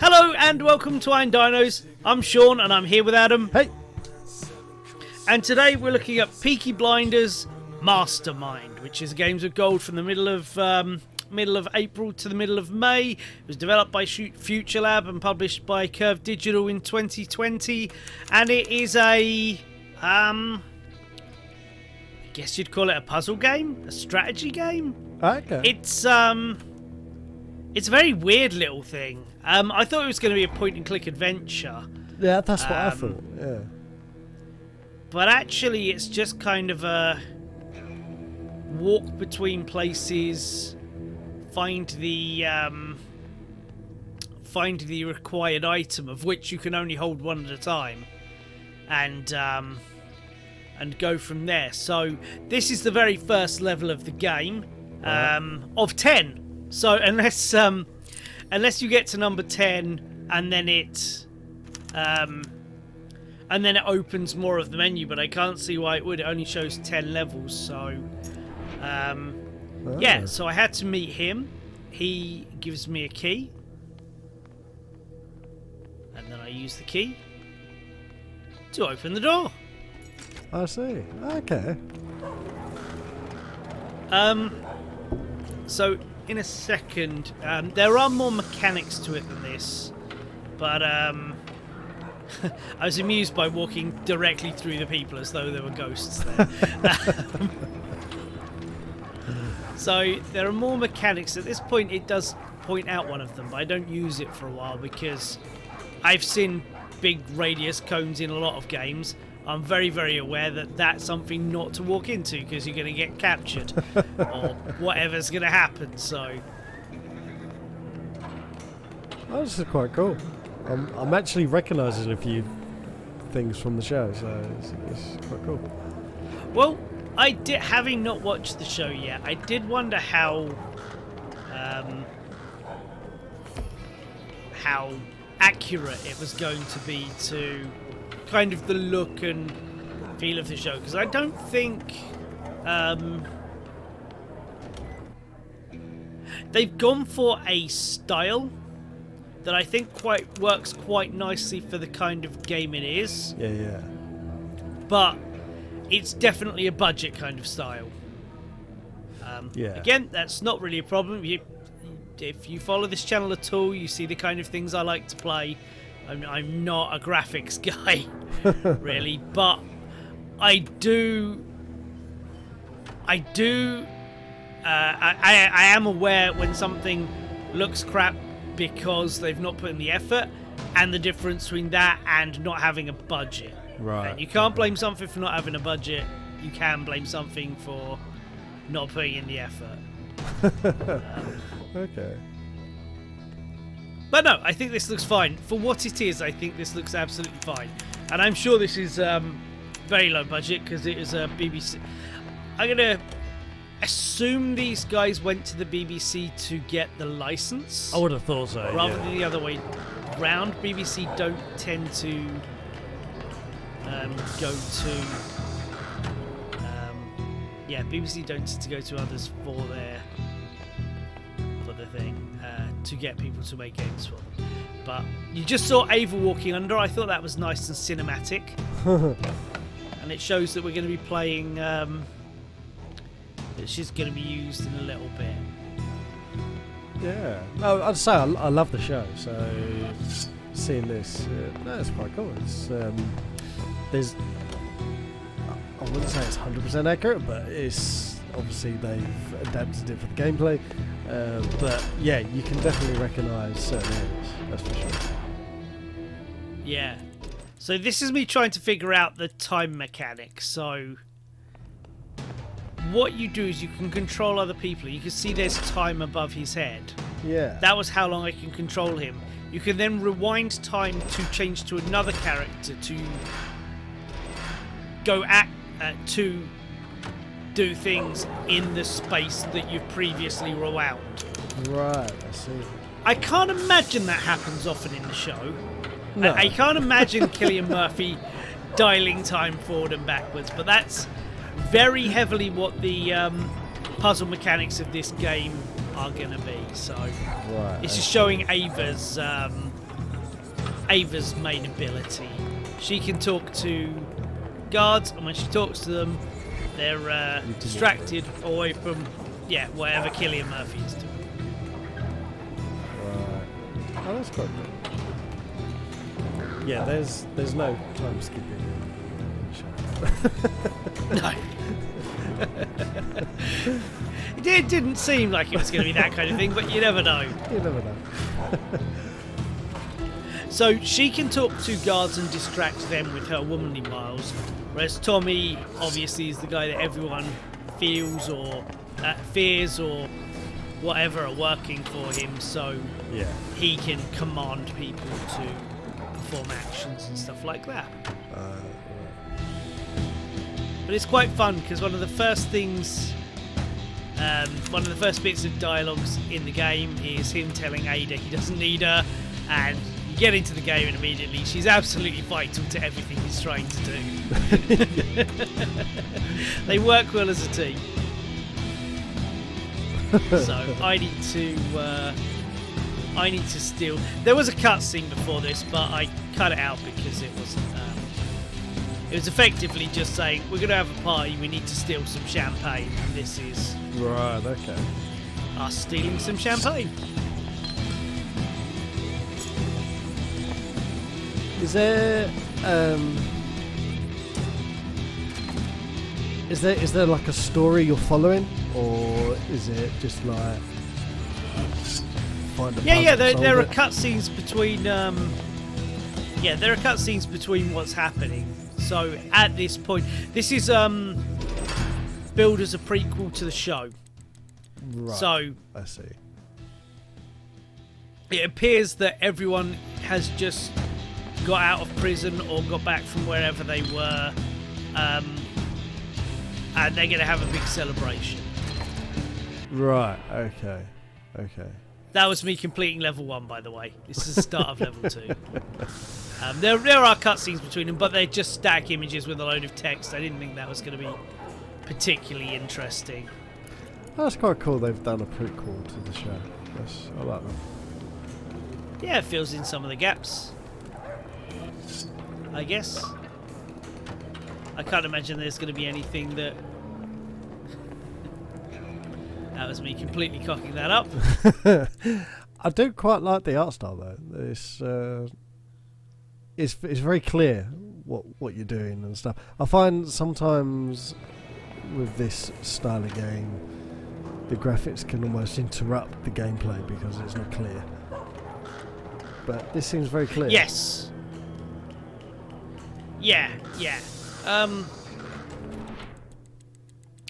Hello and welcome to Dinos. I'm Sean and I'm here with Adam. Hey! And today we're looking at Peaky Blinders Mastermind, which is Games of Gold from the middle of April to the middle of May. It was developed by Future Lab and published by Curve Digital in 2020. And it is a, I guess you'd call it a puzzle game, a strategy game. Okay. It's a very weird little thing. I thought it was going to be a point-and-click adventure. Yeah, that's what I thought. Yeah. But actually, it's just kind of a walk between places, find the required item, of which you can only hold one at a time, and go from there. So this is the very first level of the game, of 10. So unless you get to number 10 and then it opens more of the menu, but I can't see why it would. It only shows 10 levels. So yeah, so I had to meet him. He gives me a key, and then I use the key to open the door. I see. Okay. So in a second, there are more mechanics to it than this, but I was amused by walking directly through the people as though there were ghosts there. So there are more mechanics. At this point it does point out one of them, but I don't use it for a while because I've seen big radius cones in a lot of games. I'm very, very aware that that's something not to walk into because you're going to get captured or whatever's going to happen. So Oh, this is quite cool. I'm actually recognising a few things from the show, so it's quite cool. well, I did, having not watched the show yet, I did wonder how accurate it was going to be to kind of the look and feel of the show, because I don't think they've gone for a style that I think works quite nicely for the kind of game it is. Yeah. But it's definitely a budget kind of style. Yeah. Again, that's not really a problem. If you follow this channel at all, you see the kind of things I like to play. I'm not a graphics guy, really, but I am aware when something looks crap because they've not put in the effort, and the difference between that and not having a budget. Right. And you can't blame something for not having a budget. You can blame something for not putting in the effort. Okay. But no, I think this looks fine. For what it is, I think this looks absolutely fine. And I'm sure this is very low budget because it is a BBC. I'm going to assume these guys went to the BBC to get the license. I would have thought so. Rather than the other way round. BBC don't tend to go to... BBC don't tend to go to others for the thing. To get people to make games for them. But you just saw Ava walking under. I thought that was nice and cinematic. And it shows that we're going to be playing... that she's going to be used in a little bit. Yeah. No, I'd say I love the show, so seeing this, it's quite cool. It's there's... I wouldn't say it's 100% accurate, but it's... Obviously they've adapted it for the gameplay. But yeah, you can definitely recognise certain areas, that's for sure. Yeah. So this is me trying to figure out the time mechanics. So what you do is you can control other people. You can see there's time above his head. Yeah. That was how long I can control him. You can then rewind time to change to another character to go to do things in the space that you've previously rewound. Right, I see. I can't imagine that happens often in the show. No. I can't imagine Cillian Murphy dialing time forward and backwards, but that's very heavily what the puzzle mechanics of this game are going to be. So Right, it's just showing Ava's Ava's main ability. She can talk to guards, and when she talks to them, they're distracted away from whatever Cillian Murphy is doing. Right. Oh, that's quite good. Yeah, there's no time skipping in the show. No. It didn't seem like it was going to be that kind of thing, but you never know. You never know. So she can talk to guards and distract them with her womanly wiles, whereas Tommy obviously is the guy that everyone feels or fears or whatever are working for him, so he can command people to perform actions and stuff like that. But it's quite fun because one of the first bits of dialogues in the game is him telling Ada he doesn't need her, and you get into the game and immediately she's absolutely vital to everything he's trying to do. They work well as a team. So I need to steal. There was a cutscene before this, but I cut it out because it wasn't. It was effectively just saying we're going to have a party. We need to steal some champagne, and this is right. Okay. Us stealing some champagne. Is there is there like a story you're following, or is it just like find a there are cutscenes between there are cutscenes between what's happening. So at this point, this is billed as a prequel to the show. Right. So I see. It appears that everyone has just got out of prison or got back from wherever they were, and they're going to have a big celebration. Right. Okay. That was me completing level 1, by the way. This is the start of level 2. There are cutscenes between them, but they're just static images with a load of text. I didn't think that was going to be particularly interesting. That's quite cool. They've done a prequel to the show. I like that. Yeah, it fills in some of the gaps, I guess. I can't imagine there's going to be anything that... That was me completely cocking that up. I do quite like the art style, though. It's very clear what you're doing and stuff. I find sometimes with this style of game, the graphics can almost interrupt the gameplay because it's not clear. But this seems very clear. Yes. Yeah.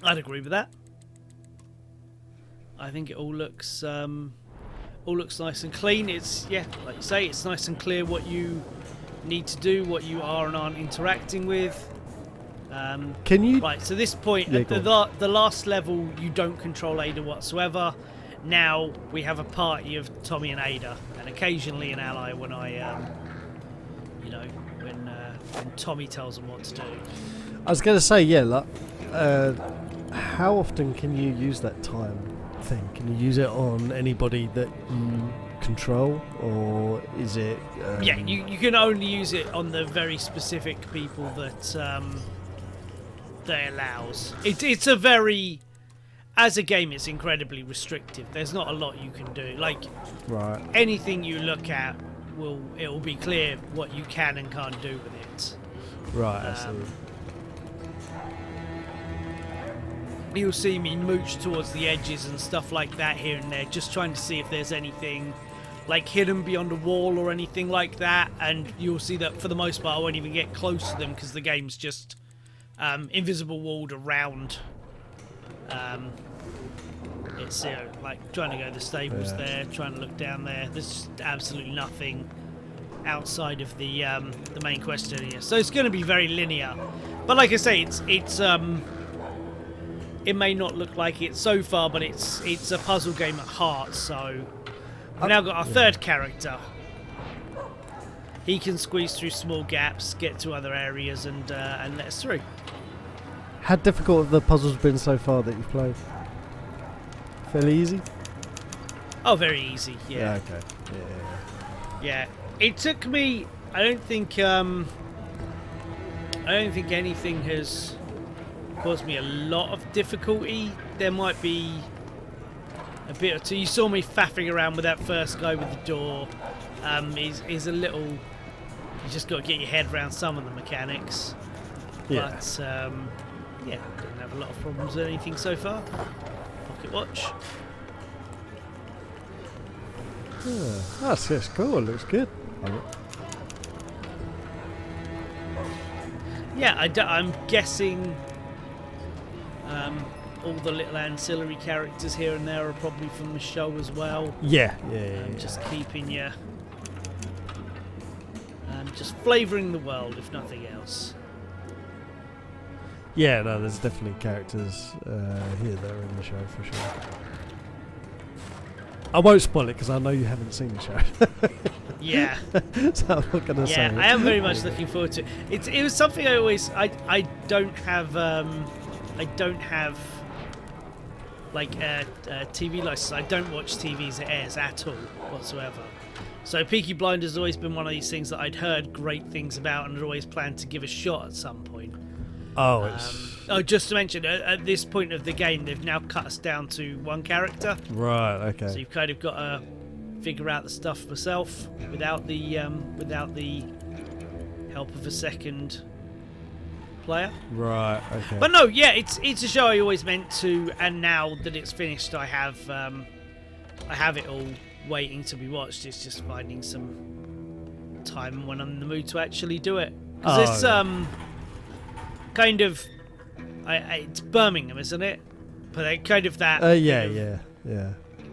I'd agree with that. I think it all looks nice and clean. It's like you say, it's nice and clear what you need to do, what you are and aren't interacting with. Can you? Right. So this point, at the last level, you don't control Ada whatsoever. Now we have a party of Tommy and Ada, and occasionally an ally when when Tommy tells them what to do. I was going to say, how often can you use that time thing? Can you use it on anybody that you control, or is it... you can only use it on the very specific people that that allows. It's a very... As a game, it's incredibly restrictive. There's not a lot you can do. Like, right. Anything you look at, it will be clear what you can and can't do with it. Right, I see. You'll see me mooch towards the edges and stuff like that here and there, just trying to see if there's anything like hidden beyond a wall or anything like that, and you'll see that for the most part I won't even get close to them because the game's just invisible walled around. It's like trying to go to the stables there, trying to look down there. There's absolutely nothing outside of the main quest area, so it's going to be very linear. But like I say, it's it may not look like it so far, but it's a puzzle game at heart. So we've now got our third character. He can squeeze through small gaps, get to other areas, and let us through. How difficult have the puzzles been so far that you've played? Fairly easy? Oh, very easy. Yeah. Okay. Yeah. It took me. I don't think anything has caused me a lot of difficulty. There might be a bit or two. You saw me faffing around with that first guy with the door. He's a little. You just got to get your head around some of the mechanics. Yeah. But yeah, didn't have a lot of problems with anything so far. Pocket watch. Yeah, that's cool. It looks good. Yeah, I'm guessing all the little ancillary characters here and there are probably from the show as well. Yeah. Just keeping you, just flavouring the world, if nothing else. Yeah, no, there's definitely characters here that are in the show for sure. I won't spoil it because I know you haven't seen the show. Yeah. So I'm not going to say it. I am very much looking forward to it. It was something I always I don't have like a TV license. I don't watch TV as it airs at all whatsoever. So Peaky Blinders has always been one of these things that I'd heard great things about and had always planned to give a shot at some point. Oh, it's... just to mention, at this point of the game, they've now cut us down to one character. Right, okay. So you've kind of got to figure out the stuff myself without the help of a second player. Right, okay. But no, yeah, it's a show I always meant to, and now that it's finished, I have it all waiting to be watched. It's just finding some time when I'm in the mood to actually do it. Because it's kind of, it's Birmingham, isn't it? But kind of that yeah.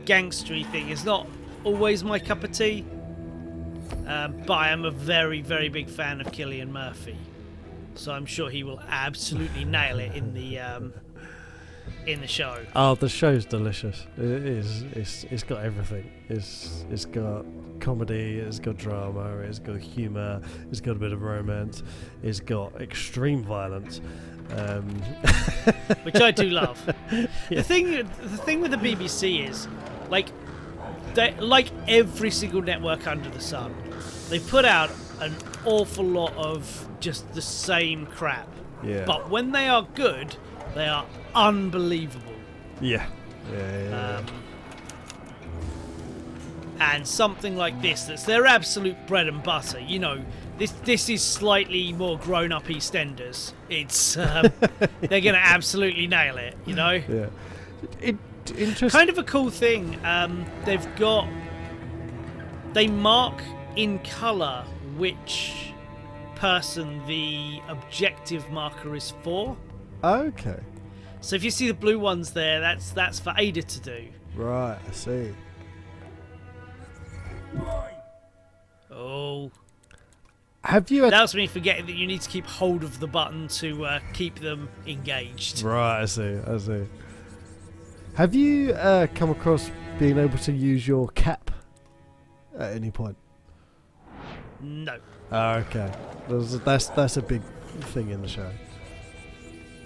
gangstery thing is not always my cup of tea. But I am a very, very big fan of Cillian Murphy, so I'm sure he will absolutely nail it in the show. Oh, the show's delicious. It is. It's got everything. It's got comedy. It's got drama. It's got humour. It's got a bit of romance. It's got extreme violence, which I do love. Yeah. The thing with the BBC is, like every single network under the sun, they put out an awful lot of just the same crap. Yeah. But when they are good, they are unbelievable. Yeah. And something like this, that's their absolute bread and butter. You know, this is slightly more grown-up EastEnders. It's they're going to absolutely nail it. You know. Yeah. Interesting. Kind of a cool thing. They mark in colour which person the objective marker is for. Okay. So if you see the blue ones there, that's for Ada to do. Right, I see. Oh. Have you... That was me forgetting that you need to keep hold of the button to keep them engaged. Right, I see. Have you come across being able to use your cap at any point? No. Oh, okay. That's a big thing in the show.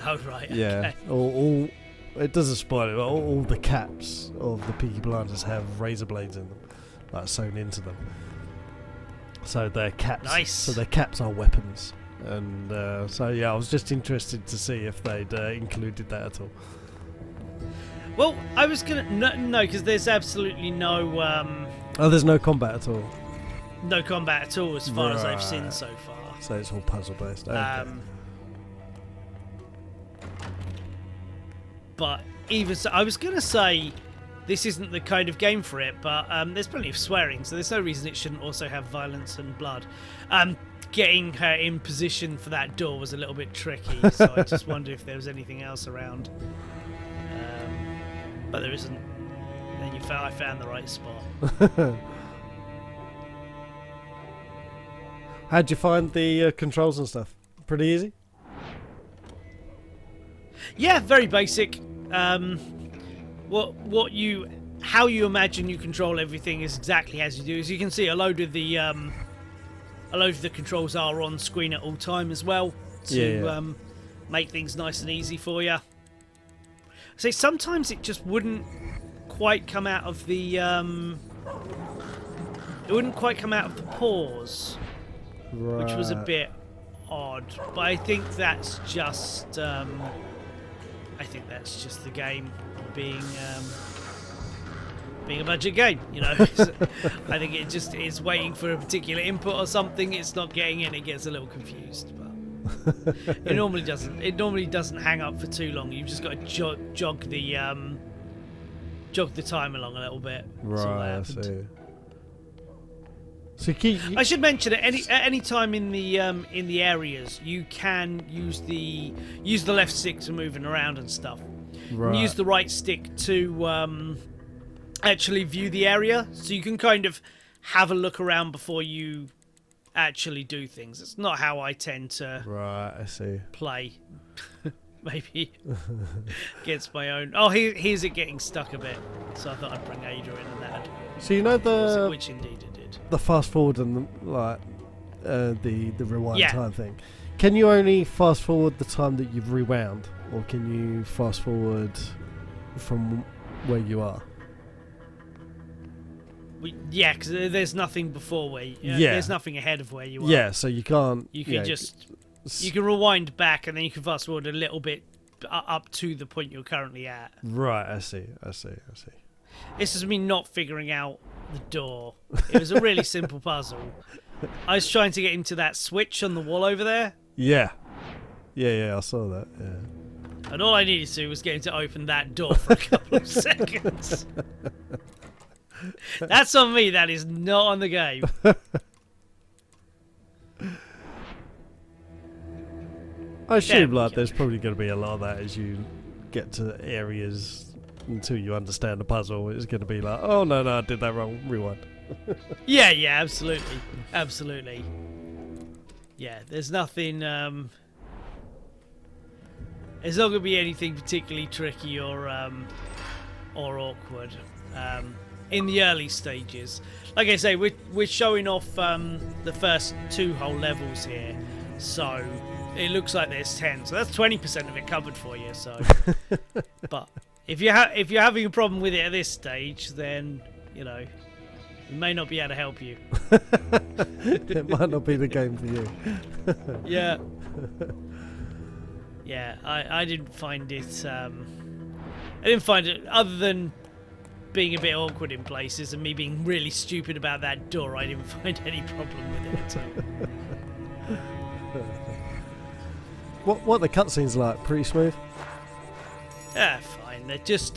Oh, right. Yeah. Okay. All it doesn't spoil it, but all the caps of the Peaky Blinders have razor blades in them, like sewn into them. So their caps. Nice. So their caps are weapons, and so yeah, I was just interested to see if they'd included that at all. Well, I was gonna no, because there's absolutely no. There's no combat at all. No combat at all, as far as I've seen so far. So it's all puzzle based. Okay. But even so, I was going to say this isn't the kind of game for it, but there's plenty of swearing, so there's no reason it shouldn't also have violence and blood. Getting her in position for that door was a little bit tricky, so I just wondered if there was anything else around. But there isn't. And I found the right spot. How'd you find the controls and stuff? Pretty easy? Yeah, very basic. How you imagine you control everything is exactly as you do. As you can see, a load of the controls are on screen at all time as well to make things nice and easy for you. So sometimes it just wouldn't quite come out of the it wouldn't quite come out of the pores, Right. which was a bit odd. But I think that's just the game being a budget game, you know. I think it just is waiting for a particular input or something. It's not getting it. It gets a little confused, but it normally doesn't. It normally doesn't hang up for too long. You've just got to jog the time along a little bit. Right, I see. So I should mention that at any time in the areas, you can use the left stick to moving around and stuff. Right. And use the right stick to actually view the area, so you can kind of have a look around before you actually do things. It's not how I tend to I see. play. Maybe gets my own. Oh, here's it getting stuck a bit. So I thought I'd bring Ada in and that. So you know Which indeed it did. the fast forward and the rewind Yeah. time thing. Can you only fast forward the time that you've rewound, or can you fast forward from where you are? Yeah, because there's nothing before where Yeah. there's nothing ahead of where you are. Yeah, so you can't. You can you can rewind back and then you can fast forward a little bit up to the point you're currently at. Right, I see. This is me not figuring out the door. It was a really simple puzzle. I was trying to get into that switch on the wall over there. Yeah, I saw that. Yeah. And all I needed to do was get him to open that door for a couple of seconds. That's on me. That is not on the game. I assume there's probably going to be a lot of that as you get to areas until you understand the puzzle. It's going to be like, oh no, I did that wrong. Rewind. Yeah, absolutely. Yeah, there's nothing. There's not going to be anything particularly tricky or awkward in the early stages. Like I say, we're showing off the first 2 whole levels here, so it looks like there's 10. So that's 20% of it covered for you. So, but if you're having a problem with it at this stage, then we may not be able to help you. It might not be the game for you. Yeah. Yeah, I didn't find it. I didn't find it, other than being a bit awkward in places and me being really stupid about that door. I didn't find any problem with it. So. What the cutscenes like? Pretty smooth. Yeah, fine. They're just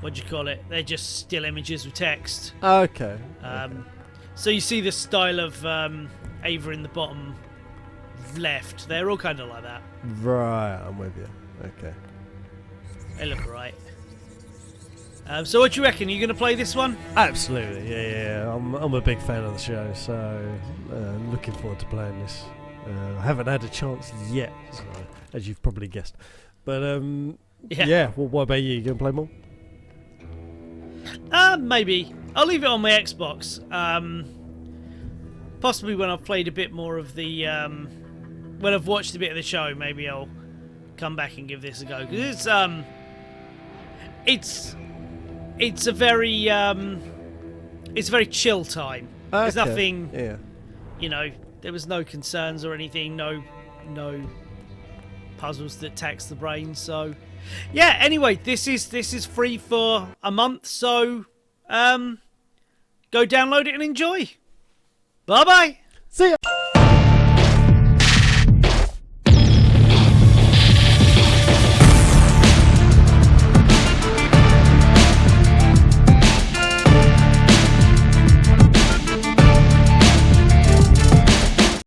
what do you call it? They're just still images with text. Okay. So you see the style of Ava in the bottom left. They're all kind of like that. Right, I'm with you. Okay. They look alright. So what do you reckon? Are you going to play this one? Absolutely, yeah. I'm a big fan of the show, so looking forward to playing this. I haven't had a chance yet, so, as you've probably guessed. But yeah. Well, what about you? You going to play more? Maybe. I'll leave it on my Xbox. Possibly when I've played a bit more of the... when I've watched a bit of the show, maybe I'll come back and give this a go. Because it's a very chill time. There's nothing... Yeah. There was no concerns or anything. No puzzles that tax the brain. So... Yeah, anyway, this is free for a month, so go download it and enjoy. Bye-bye. See ya.